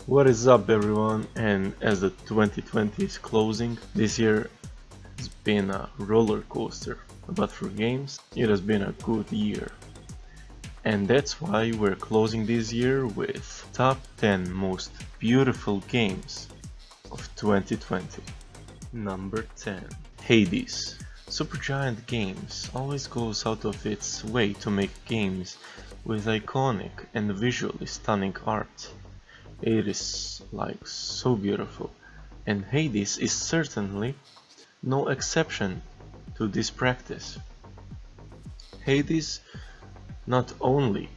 What is up everyone, and as the 2020 is closing, this year has been a roller coaster, but for games it has been a good year. And that's why we're closing this year with top 10 most beautiful games of 2020. Number 10. Hades. Supergiant Games always goes out of its way to make games with iconic and visually stunning art. It is like so beautiful, and Hades is certainly no exception to this practice. Hades not only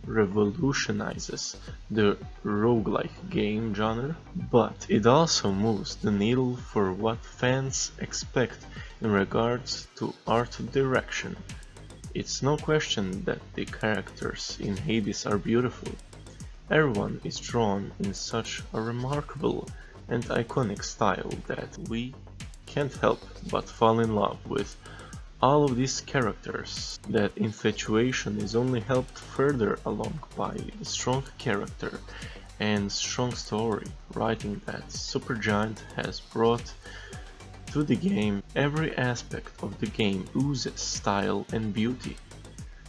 revolutionizes the roguelike game genre, but it also moves the needle for what fans expect in regards to art direction. It's no question that the characters in Hades are beautiful. Everyone is drawn in such a remarkable and iconic style that we can't help but fall in love with all of these characters. That infatuation is only helped further along by the strong character and strong story writing that Supergiant has brought to the game. Every aspect of the game oozes style and beauty,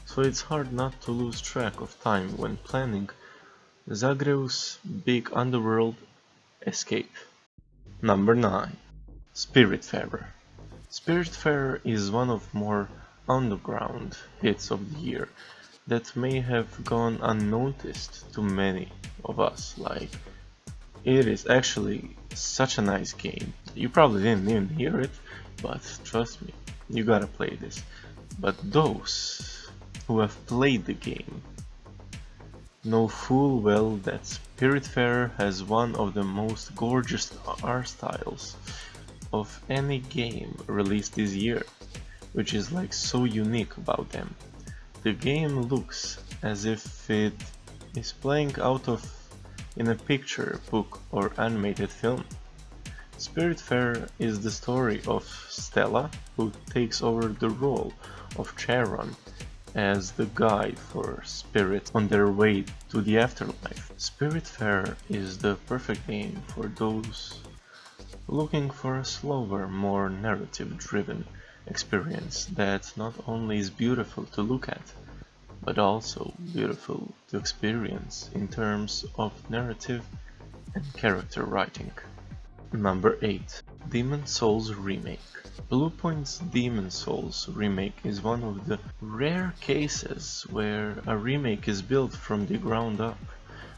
so it's hard not to lose track of time when planning Zagreus' big underworld escape. Number 9. Spiritfarer. Spiritfarer is one of more underground hits of the year that may have gone unnoticed to many of us. It is actually such a nice game. You probably didn't even hear it, but trust me, you gotta play this. But those who have played the game know full well that Spiritfarer has one of the most gorgeous art styles of any game released this year, which is so unique about them. The game looks as if it is playing out of in a picture, book or animated film. Spiritfarer is the story of Stella, who takes over the role of Charon as the guide for spirits on their way to the afterlife. Spiritfarer is the perfect game for those looking for a slower, more narrative-driven experience that not only is beautiful to look at, but also beautiful to experience in terms of narrative and character writing. Number 8. Demon Souls Remake. Bluepoint's Demon Souls remake is one of the rare cases where a remake is built from the ground up,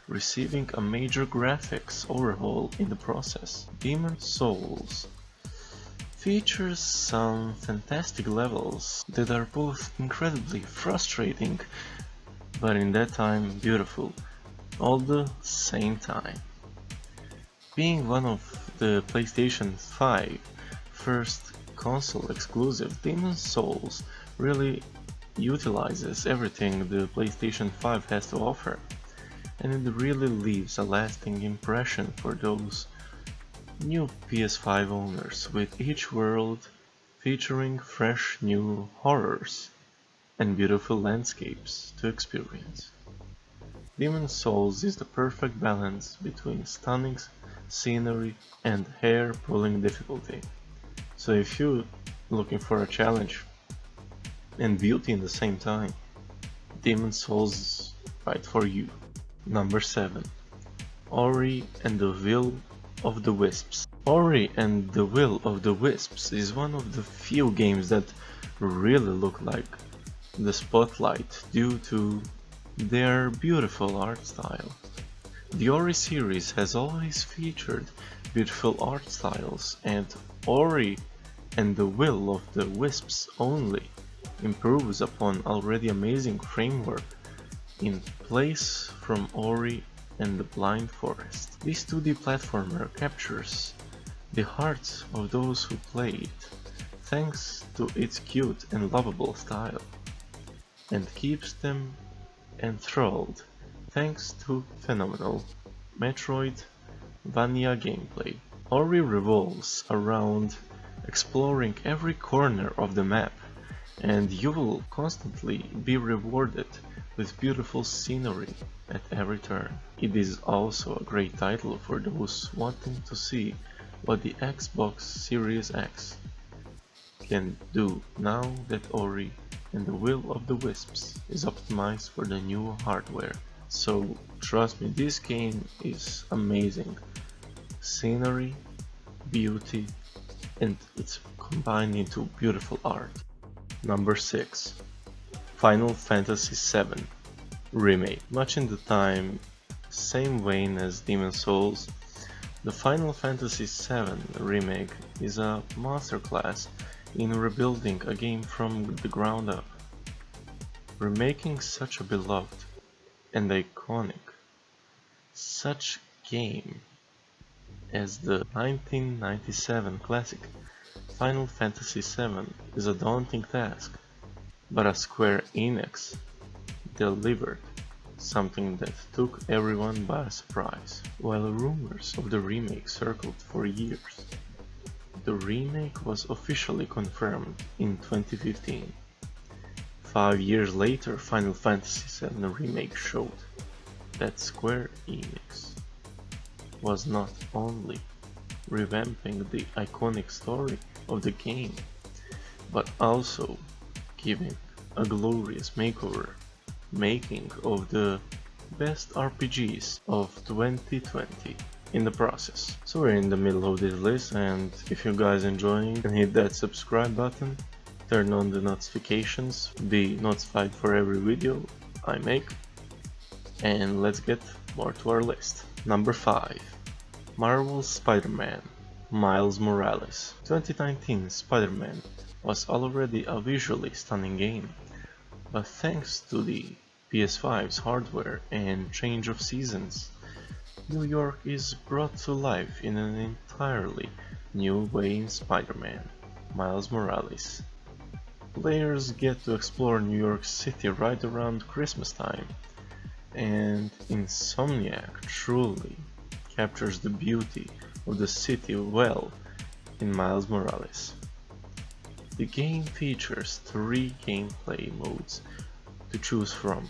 receiving a major graphics overhaul in the process. Demon Souls features some fantastic levels that are both incredibly frustrating, but in that time beautiful, all the same time. Being one of the PlayStation 5 first console exclusive, Demon's Souls really utilizes everything the PlayStation 5 has to offer, and it really leaves a lasting impression for those new PS5 owners, with each world featuring fresh new horrors and beautiful landscapes to experience. Demon's Souls is the perfect balance between stunning scenery and hair-pulling difficulty. So if you're looking for a challenge and beauty in the same time, Demon's Souls is right for you. Number 7. Ori and the Will of the Wisps. Ori and the Will of the Wisps is one of the few games that really look like the spotlight due to their beautiful art style. The Ori series has always featured beautiful art styles, and Ori and the Will of the Wisps only improves upon already amazing framework in place from Ori and the Blind Forest. This 2D platformer captures the hearts of those who play it thanks to its cute and lovable style, and keeps them enthralled thanks to phenomenal Metroidvania gameplay. Ori revolves around exploring every corner of the map, and you will constantly be rewarded with beautiful scenery at every turn. It is also a great title for those wanting to see what the Xbox Series X can do now that Ori and the Will of the Wisps is optimized for the new hardware. So trust me, this game is amazing. Scenery, beauty, and it's combined into beautiful art. Number 6. Final Fantasy VII Remake. Much in the same vein as Demon's Souls, the Final Fantasy VII Remake is a masterclass in rebuilding a game from the ground up. Remaking such a beloved and iconic such game as the 1997 classic Final Fantasy VII is a daunting task, but a Square Enix delivered something that took everyone by surprise. While rumors of the remake circled for years, the remake was officially confirmed in 2015. 5 years later, Final Fantasy VII Remake showed that Square Enix was not only revamping the iconic story of the game, but also giving a glorious makeover, making of the best RPGs of 2020 in the process. So we're in the middle of this list, and if you guys enjoying, then hit that subscribe button, turn on the notifications, be notified for every video I make, and let's get more to our list. Number 5. Marvel's Spider-Man Miles Morales. 2019 Spider-Man was already a visually stunning game, but thanks to the PS5's hardware and change of seasons, New York is brought to life in an entirely new way in Spider-Man Miles Morales. Players get to explore New York City right around Christmas time, and Insomniac truly captures the beauty of the city well in Miles Morales. The game features 3 gameplay modes to choose from: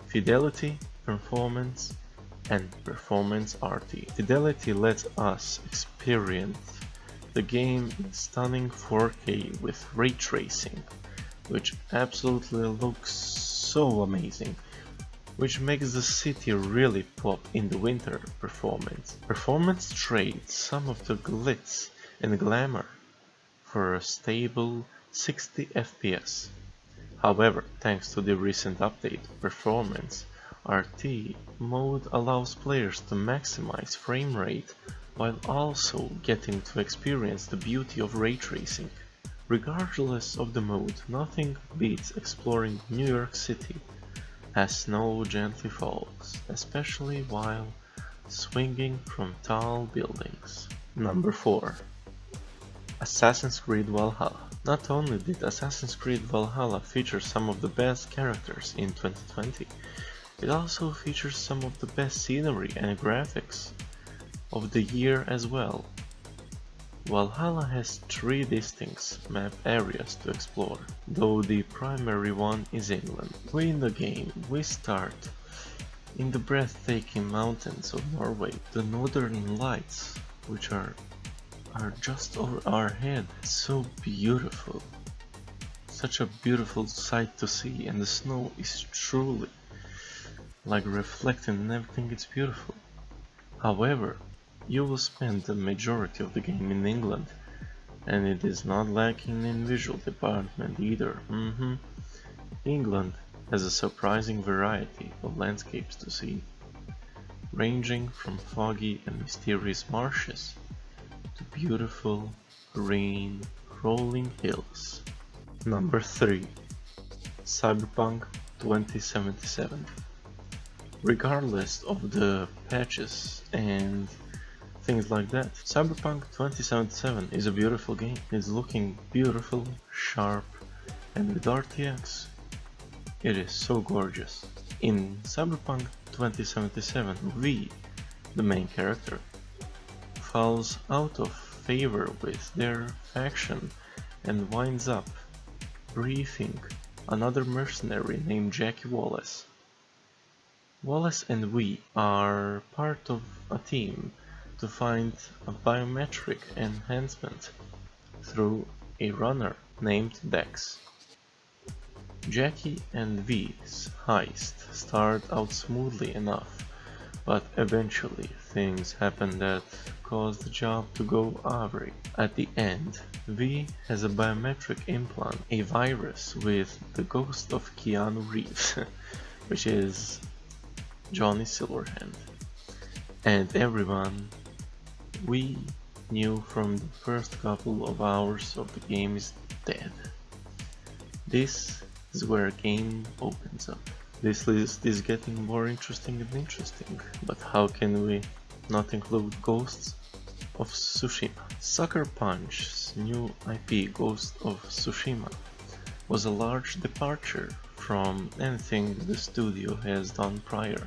Fidelity, Performance, and Performance RT. Fidelity lets us experience the game in stunning 4K with ray tracing, which absolutely looks so amazing, which makes the city really pop in the winter. Performance trades some of the glitz and glamour for a stable 60 FPS. However, thanks to the recent update, Performance RT mode allows players to maximize frame rate while also getting to experience the beauty of ray tracing. Regardless of the mode, nothing beats exploring New York City as snow gently falls, especially while swinging from tall buildings. Number 4. Assassin's Creed Valhalla. Not only did Assassin's Creed Valhalla feature some of the best characters in 2020, it also features some of the best scenery and graphics of the year as well. Valhalla has 3 distinct map areas to explore, though the primary one is England. In the game, we start in the breathtaking mountains of Norway, the Northern Lights, which are just over our head. So beautiful. Such a beautiful sight to see, and the snow is truly like reflecting and everything. It's beautiful. However, you will spend the majority of the game in England, and it is not lacking in visual department either. England has a surprising variety of landscapes to see, ranging from foggy and mysterious marshes to beautiful green rolling hills. Number 3. Cyberpunk 2077. Regardless of the patches and things like that, Cyberpunk 2077 is a beautiful game. It's looking beautiful, sharp, and with RTX, it is so gorgeous. In Cyberpunk 2077, V, the main character, falls out of favor with their faction and winds up briefing another mercenary named Jackie Wallace. Wallace and we are part of a team to find a biometric enhancement through a runner named Dex. Jackie and V's heist started out smoothly enough, but eventually things happened that caused the job to go awry. At the end, V has a biometric implant, a virus with the ghost of Keanu Reeves, which is Johnny Silverhand, and everyone we knew from the first couple of hours of the game is dead. This is where a game opens up. This list is getting more interesting and interesting, but how can we not include Ghosts of Tsushima? Sucker Punch's new IP Ghost of Tsushima was a large departure from anything the studio has done prior,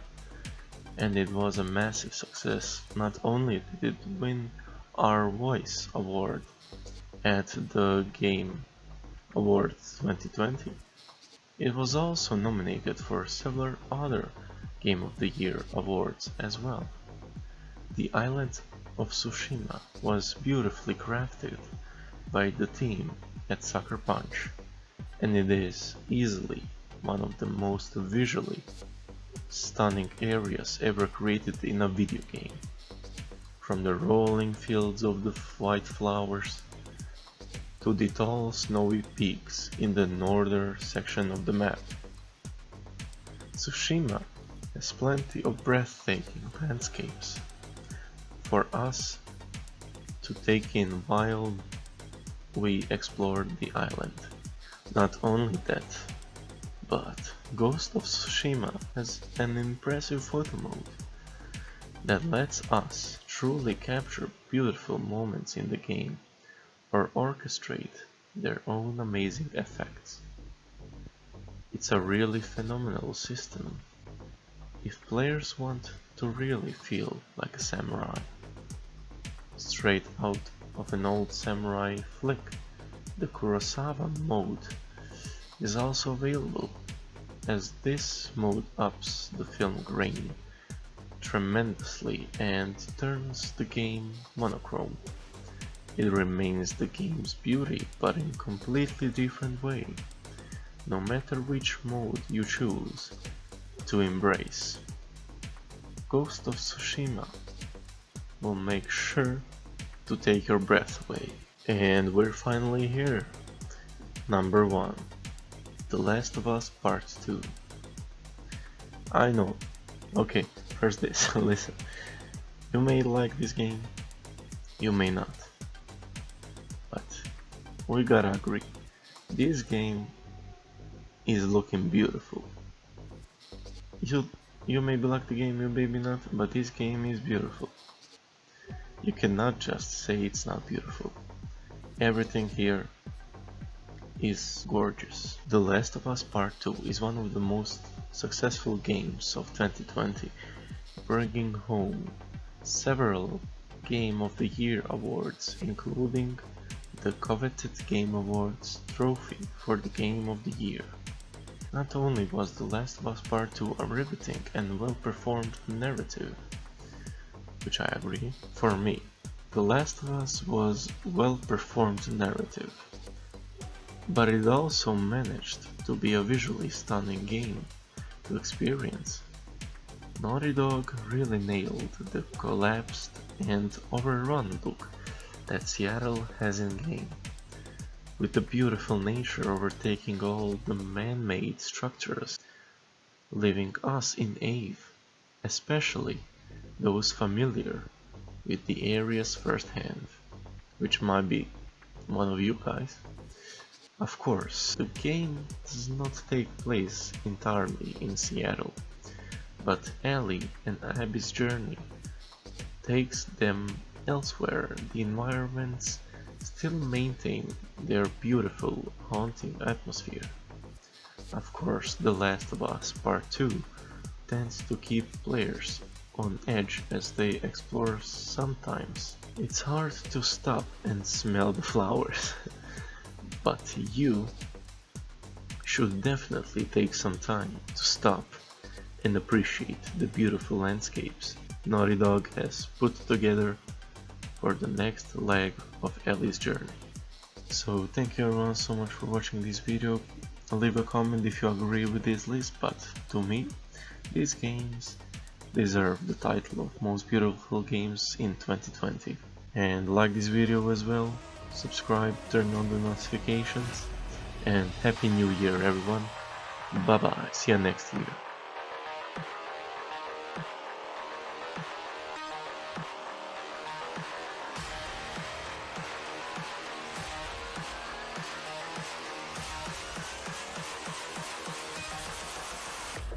and it was a massive success. Not only did it win our Voice Award at the Game Awards 2020, it was also nominated for several other Game of the Year awards as well. The island of Tsushima was beautifully crafted by the team at Sucker Punch, and it is easily one of the most visually stunning areas ever created in a video game. From the rolling fields of the white flowers to the tall snowy peaks in the northern section of the map. Tsushima has plenty of breathtaking landscapes for us to take in while we explored the island. Not only that, but Ghost of Tsushima has an impressive photo mode that lets us truly capture beautiful moments in the game or orchestrate their own amazing effects. It's a really phenomenal system if players want to really feel like a samurai. Straight out of an old samurai flick, the Kurosawa mode is also available, as this mode ups the film grain tremendously and turns the game monochrome. It remains the game's beauty, but in a completely different way, no matter which mode you choose to embrace. Ghost of Tsushima will make sure to take your breath away. And we're finally here. Number 1. The Last of Us Part 2. I know. Okay, first this, listen. You may like this game, you may not. But we gotta agree, this game is looking beautiful. You maybe like the game, you maybe not, but this game is beautiful. You cannot just say it's not beautiful. Everything here is gorgeous. The Last of Us Part 2 is one of the most successful games of 2020, bringing home several Game of the Year awards, including the coveted Game Awards trophy for the Game of the Year. Not only was The Last of Us Part 2 a riveting and well-performed narrative, which I agree, for me, The Last of Us was well-performed narrative, but it also managed to be a visually stunning game to experience. Naughty Dog really nailed the collapsed and overrun look that Seattle has in game, with the beautiful nature overtaking all the man-made structures, leaving us in awe, especially those familiar with the areas firsthand, which might be one of you guys. Of course, the game does not take place entirely in Seattle, but Ellie and Abby's journey takes them elsewhere. The environments still maintain their beautiful, haunting atmosphere. Of course, The Last of Us Part 2 tends to keep players on edge as they explore sometimes. It's hard to stop and smell the flowers, but you should definitely take some time to stop and appreciate the beautiful landscapes Naughty Dog has put together for the next leg of Ellie's journey. So thank you everyone so much for watching this video. Leave a comment if you agree with this list, but to me, these games deserve the title of most beautiful games in 2020. And like this video as well, subscribe, turn on the notifications, and Happy New Year everyone. Bye bye, see you next year.